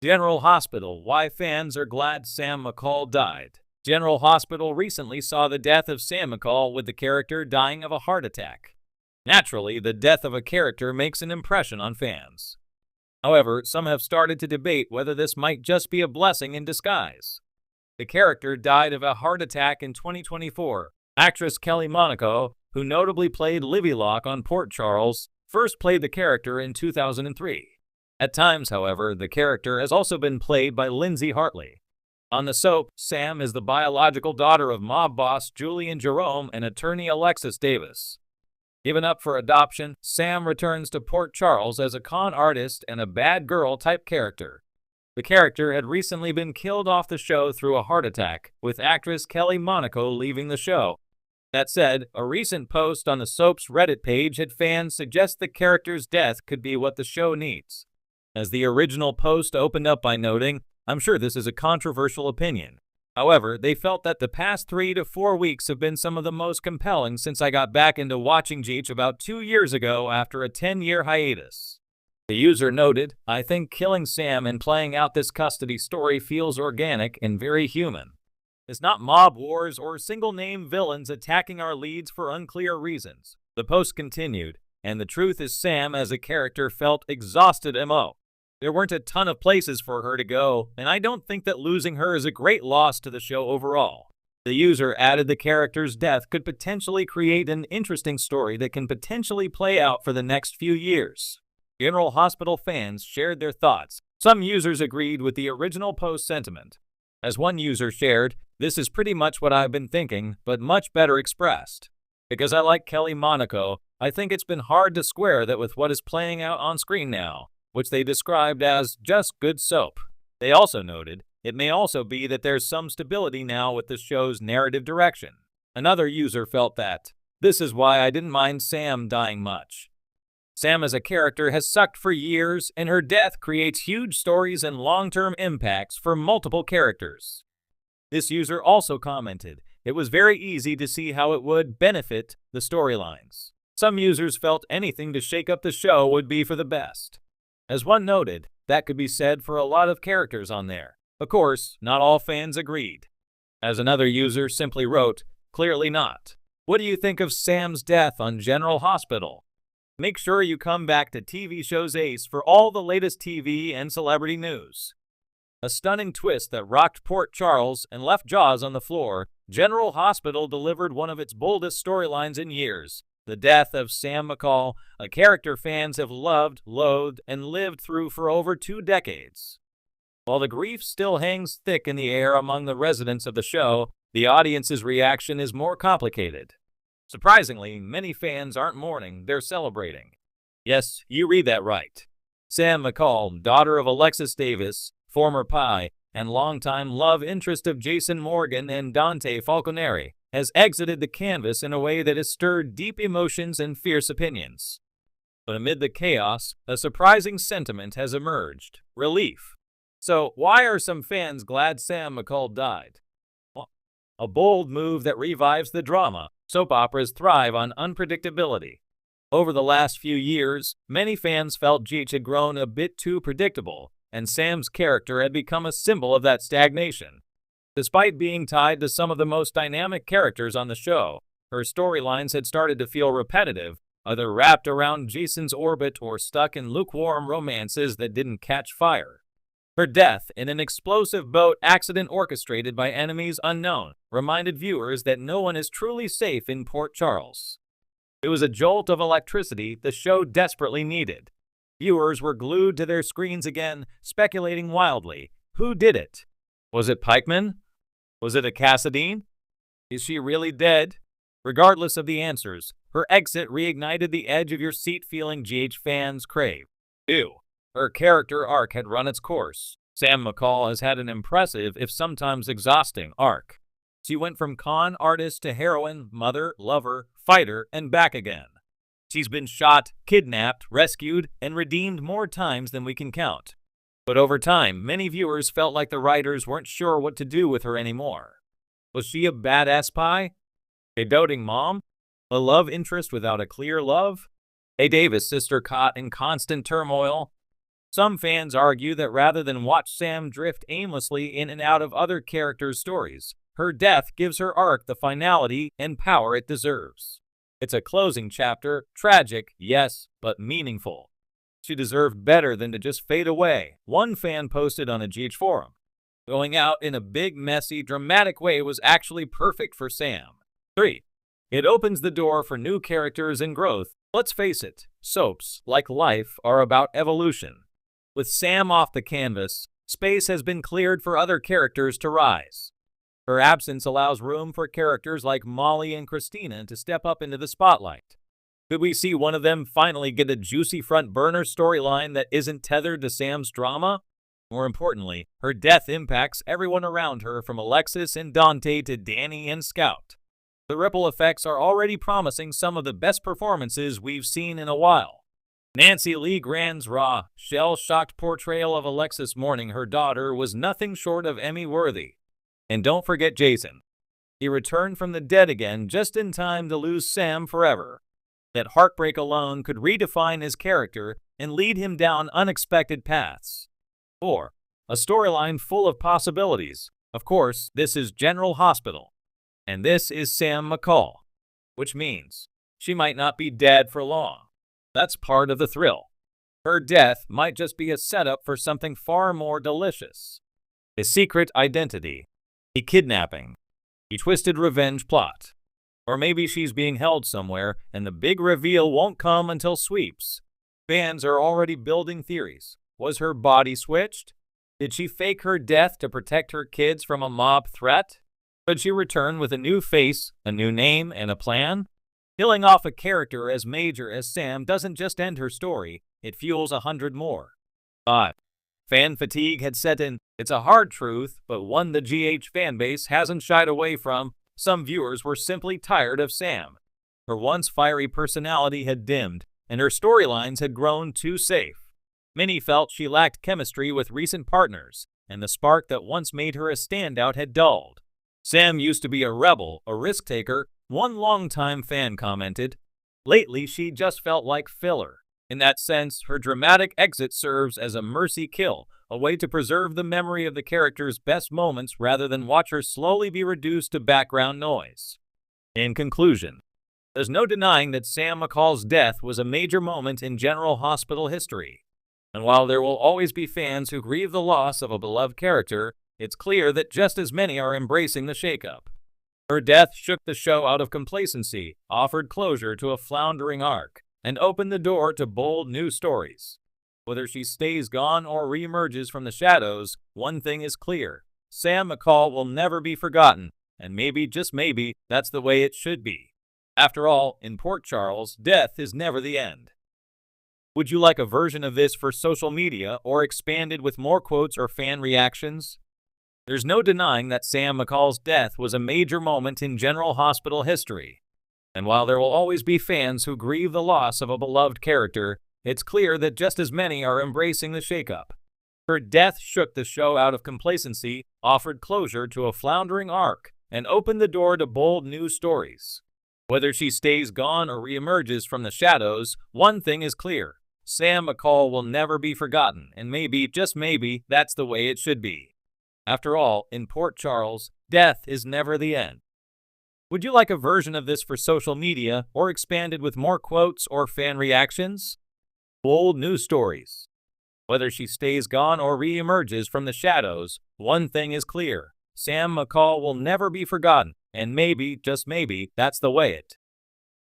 General Hospital: Why fans are glad Sam McCall died. General Hospital recently saw the death of Sam McCall, with the character dying of a heart attack. Naturally, the death of a character makes an impression on fans. However, some have started to debate whether this might just be a blessing in disguise. The character died of a heart attack in 2024. Actress Kelly Monaco, who notably played Livy Locke on Port Charles, first played the character in 2003. At times, however, the character has also been played by Lindsay Hartley. On the soap, Sam is the biological daughter of mob boss Julian Jerome and attorney Alexis Davis. Given up for adoption, Sam returns to Port Charles as a con artist and a bad girl type character. The character had recently been killed off the show through a heart attack, with actress Kelly Monaco leaving the show. That said, a recent post on the soap's Reddit page had fans suggest the character's death could be what the show needs. As the original post opened up by noting, "I'm sure this is a controversial opinion. However, they felt that the past 3 to 4 weeks have been some of the most compelling since I got back into watching Geach about 2 years ago after a 10-year hiatus." The user noted, "I think killing Sam and playing out this custody story feels organic and very human. It's not mob wars or single-name villains attacking our leads for unclear reasons." The post continued, "And the truth is Sam as a character felt exhausted mo. There weren't a ton of places for her to go, and I don't think that losing her is a great loss to the show overall." The user added the character's death could potentially create an interesting story that can potentially play out for the next few years. General Hospital fans shared their thoughts. Some users agreed with the original post sentiment. As one user shared, "This is pretty much what I've been thinking, but much better expressed. Because I like Kelly Monaco, I think it's been hard to square that with what is playing out on screen now," which they described as just good soap. They also noted, "It may also be that there's some stability now with the show's narrative direction." Another user felt that, "This is why I didn't mind Sam dying much. Sam as a character has sucked for years, and her death creates huge stories and long-term impacts for multiple characters." This user also commented, "It was very easy to see how it would benefit the storylines." Some users felt anything to shake up the show would be for the best. As one noted, that could be said for a lot of characters on there. Of course, not all fans agreed. As another user simply wrote, "Clearly not. What do you think of Sam's death on General Hospital? Make sure you come back to TV Shows Ace for all the latest TV and celebrity news." A stunning twist that rocked Port Charles and left jaws on the floor, General Hospital delivered one of its boldest storylines in years. The death of Sam McCall, a character fans have loved, loathed, and lived through for over 2 decades. While the grief still hangs thick in the air among the residents of the show, the audience's reaction is more complicated. Surprisingly, many fans aren't mourning, they're celebrating. Yes, you read that right. Sam McCall, daughter of Alexis Davis, former Pie, and longtime love interest of Jason Morgan and Dante Falconeri, has exited the canvas in a way that has stirred deep emotions and fierce opinions. But amid the chaos, a surprising sentiment has emerged: relief. So, why are some fans glad Sam McCall died? Well, a bold move that revives the drama. Soap operas thrive on unpredictability. Over the last few years, many fans felt Geach had grown a bit too predictable, and Sam's character had become a symbol of that stagnation. Despite being tied to some of the most dynamic characters on the show, her storylines had started to feel repetitive, either wrapped around Jason's orbit or stuck in lukewarm romances that didn't catch fire. Her death in an explosive boat accident orchestrated by enemies unknown reminded viewers that no one is truly safe in Port Charles. It was a jolt of electricity the show desperately needed. Viewers were glued to their screens again, speculating wildly. Who did it? Was it Pikeman? Was it a Cassadine? Is she really dead? Regardless of the answers, her exit reignited the edge-of-your-seat feeling GH fans crave. Ew. Her character arc had run its course. Sam McCall has had an impressive, if sometimes exhausting, arc. She went from con artist to heroine, mother, lover, fighter, and back again. She's been shot, kidnapped, rescued, and redeemed more times than we can count. But over time, many viewers felt like the writers weren't sure what to do with her anymore. Was she a badass pie? A doting mom? A love interest without a clear love? A Davis sister caught in constant turmoil? Some fans argue that rather than watch Sam drift aimlessly in and out of other characters' stories, her death gives her arc the finality and power it deserves. It's a closing chapter, tragic, yes, but meaningful. She deserved better than to just fade away, one fan posted on a GH forum. Going out in a big, messy, dramatic way was actually perfect for Sam. 3. It opens the door for new characters and growth. Let's face it, soaps, like life, are about evolution. With Sam off the canvas, space has been cleared for other characters to rise. Her absence allows room for characters like Molly and Christina to step up into the spotlight. Could we see one of them finally get a juicy front burner storyline that isn't tethered to Sam's drama? More importantly, her death impacts everyone around her from Alexis and Dante to Danny and Scout. The ripple effects are already promising some of the best performances we've seen in a while. Nancy Lee Grand's raw, shell-shocked portrayal of Alexis mourning her daughter was nothing short of Emmy-worthy. And don't forget Jason. He returned from the dead again just in time to lose Sam forever. That heartbreak alone could redefine his character and lead him down unexpected paths. 4. A storyline full of possibilities. Of course, this is General Hospital. And this is Sam McCall. Which means she might not be dead for long. That's part of the thrill. Her death might just be a setup for something far more delicious. A secret identity. A kidnapping. A twisted revenge plot. Or maybe she's being held somewhere and the big reveal won't come until sweeps. Fans are already building theories. Was her body switched? Did she fake her death to protect her kids from a mob threat? Could she return with a new face, a new name, and a plan? Killing off a character as major as Sam doesn't just end her story, it fuels 100 more. 5. Fan fatigue had set in. It's a hard truth, but one the GH fanbase hasn't shied away from. Some viewers were simply tired of Sam. Her once fiery personality had dimmed, and her storylines had grown too safe. Many felt she lacked chemistry with recent partners, and the spark that once made her a standout had dulled. Sam used to be a rebel, a risk-taker, one longtime fan commented. Lately, she just felt like filler. In that sense, her dramatic exit serves as a mercy kill, a way to preserve the memory of the character's best moments rather than watch her slowly be reduced to background noise. In conclusion, there's no denying that Sam McCall's death was a major moment in General Hospital history. And while there will always be fans who grieve the loss of a beloved character, it's clear that just as many are embracing the shakeup. Her death shook the show out of complacency, offered closure to a floundering arc, and opened the door to bold new stories. Whether she stays gone or reemerges from the shadows, one thing is clear. Sam McCall will never be forgotten, and maybe, just maybe, that's the way it should be. After all, in Port Charles, death is never the end. Would you like a version of this for social media or expanded with more quotes or fan reactions? There's no denying that Sam McCall's death was a major moment in General Hospital history. And while there will always be fans who grieve the loss of a beloved character, it's clear that just as many are embracing the shakeup. Her death shook the show out of complacency, offered closure to a floundering arc, and opened the door to bold new stories. Whether she stays gone or reemerges from the shadows, one thing is clear. Sam McCall will never be forgotten, and maybe, just maybe, that's the way it should be. After all, in Port Charles, death is never the end. Would you like a version of this for social media or expanded with more quotes or fan reactions? Bold new stories. Whether she stays gone or reemerges from the shadows, one thing is clear. Sam McCall will never be forgotten, and maybe, just maybe, that's the way it